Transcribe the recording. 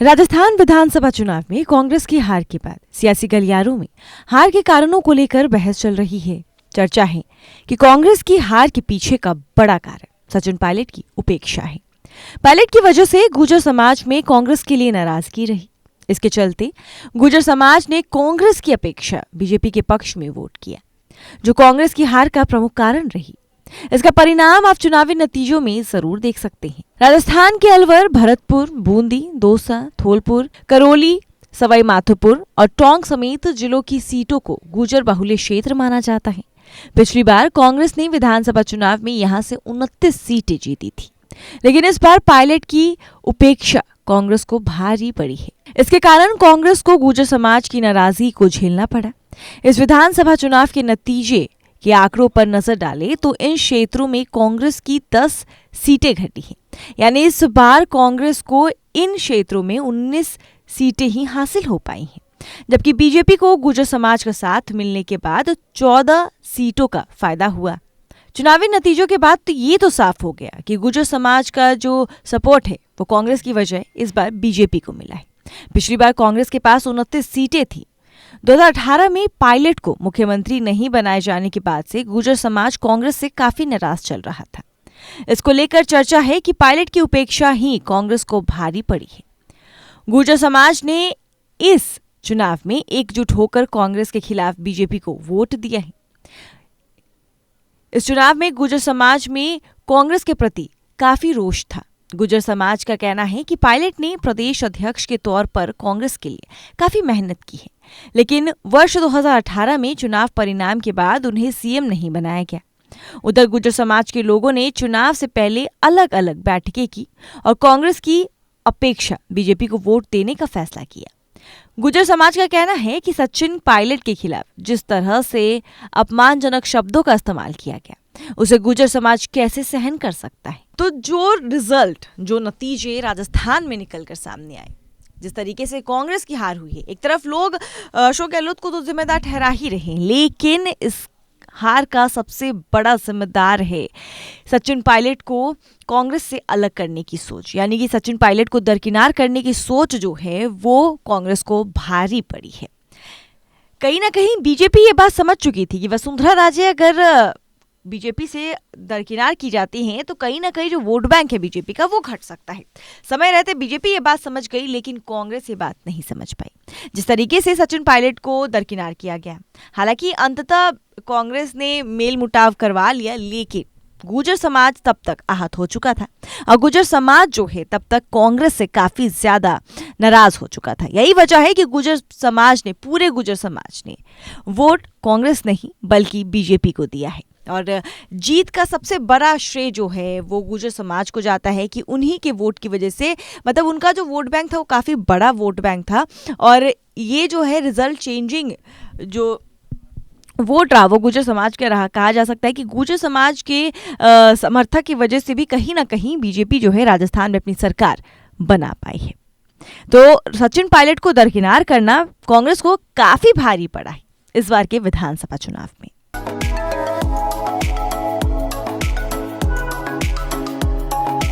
राजस्थान विधानसभा चुनाव में कांग्रेस की हार के बाद सियासी गलियारों में हार के कारणों को लेकर बहस चल रही है। चर्चा है कि कांग्रेस की हार के पीछे का बड़ा कारण सचिन पायलट की उपेक्षा है। पायलट की वजह से गुर्जर समाज में कांग्रेस के लिए नाराजगी रही। इसके चलते गुर्जर समाज ने कांग्रेस की अपेक्षा बीजेपी के पक्ष में वोट किया, जो कांग्रेस की हार का प्रमुख कारण रही। इसका परिणाम आप चुनावी नतीजों में जरूर देख सकते हैं। राजस्थान के अलवर, भरतपुर, बूंदी, दौसा, धौलपुर, करौली, सवाई माधोपुर और टोंक समेत जिलों की सीटों को गुर्जर बाहुल्य क्षेत्र माना जाता है। पिछली बार कांग्रेस ने विधानसभा चुनाव में यहां से 29 सीटें जीती थी, लेकिन इस बार पायलट की उपेक्षा कांग्रेस को भारी पड़ी है। इसके कारण कांग्रेस को गुर्जर समाज की नाराजगी को झेलना पड़ा। इस विधानसभा चुनाव के नतीजे के आंकड़ों पर नजर डालें तो इन क्षेत्रों में कांग्रेस की 10 सीटें घटी हैं, यानी इस बार कांग्रेस को इन क्षेत्रों में 19 सीटें ही हासिल हो पाई हैं, जबकि बीजेपी को गुर्जर समाज का साथ मिलने के बाद 14 सीटों का फायदा हुआ। चुनावी नतीजों के बाद तो ये तो साफ हो गया कि गुर्जर समाज का जो सपोर्ट है वो कांग्रेस की वजह इस बार बीजेपी को मिला है। पिछली बार कांग्रेस के पास 29 सीटें थी। 2018 में पायलट को मुख्यमंत्री नहीं बनाए जाने के बाद से गुर्जर समाज कांग्रेस से काफी नाराज चल रहा था। इसको लेकर चर्चा है कि पायलट की उपेक्षा ही कांग्रेस को भारी पड़ी है। गुर्जर समाज ने इस चुनाव में एकजुट होकर कांग्रेस के खिलाफ बीजेपी को वोट दिया है। इस चुनाव में गुर्जर समाज में कांग्रेस के प्रति काफी रोष था। गुर्जर समाज का कहना है कि पायलट ने प्रदेश अध्यक्ष के तौर पर कांग्रेस के लिए काफी मेहनत की है, लेकिन वर्ष 2018 में चुनाव परिणाम के बाद उन्हें सीएम नहीं बनाया गया। उधर गुर्जर समाज के लोगों ने चुनाव से पहले अलग अलग बैठकें की और कांग्रेस की अपेक्षा बीजेपी को वोट देने का फैसला किया। गुर्जर समाज का कहना है कि सचिन पायलट के खिलाफ जिस तरह से अपमानजनक शब्दों का इस्तेमाल किया गया, उसे गुर्जर समाज कैसे सहन कर सकता है। तो जो नतीजे राजस्थान में निकलकर सामने आए, जिस तरीके से कांग्रेस की हार हुई है, एक तरफ लोग अशोक गहलोत को तो जिम्मेदार ठहरा ही रहे हैं, लेकिन इस हार का सबसे बड़ा जिम्मेदार है सचिन पायलट को कांग्रेस से अलग करने की सोच, यानी कि सचिन पायलट को दरकिनार करने की सोच जो है वो कांग्रेस को भारी पड़ी है। कहीं ना कहीं बीजेपी ये बात समझ चुकी थी कि वसुंधरा राजे अगर बीजेपी से दरकिनार की जाती हैं तो कहीं ना कहीं जो वोट बैंक है बीजेपी का वो घट सकता है। समय रहते बीजेपी ये बात समझ गई, लेकिन कांग्रेस ये बात नहीं समझ पाई। जिस तरीके से सचिन पायलट को दरकिनार किया गया, हालांकि अंततः कांग्रेस ने मेल मुटाव करवा लिया, लेकिन गुर्जर समाज तब तक आहत हो चुका था और गुर्जर समाज जो है तब तक कांग्रेस से काफी ज्यादा नाराज हो चुका था। यही वजह है कि पूरे गुर्जर समाज ने वोट कांग्रेस नहीं बल्कि बीजेपी को दिया है। और जीत का सबसे बड़ा श्रेय जो है वो गुर्जर समाज को जाता है कि उन्हीं के वोट की वजह से, मतलब उनका जो वोट बैंक था वो काफ़ी बड़ा वोट बैंक था और ये जो है रिजल्ट चेंजिंग जो वोट रहा वो गुर्जर समाज का रहा। कहा जा सकता है कि गुर्जर समाज के समर्थक की वजह से भी कहीं ना कहीं बीजेपी जो है राजस्थान में अपनी सरकार बना पाई है। तो सचिन पायलट को दरकिनार करना कांग्रेस को काफ़ी भारी पड़ा है इस बार के विधानसभा चुनाव में।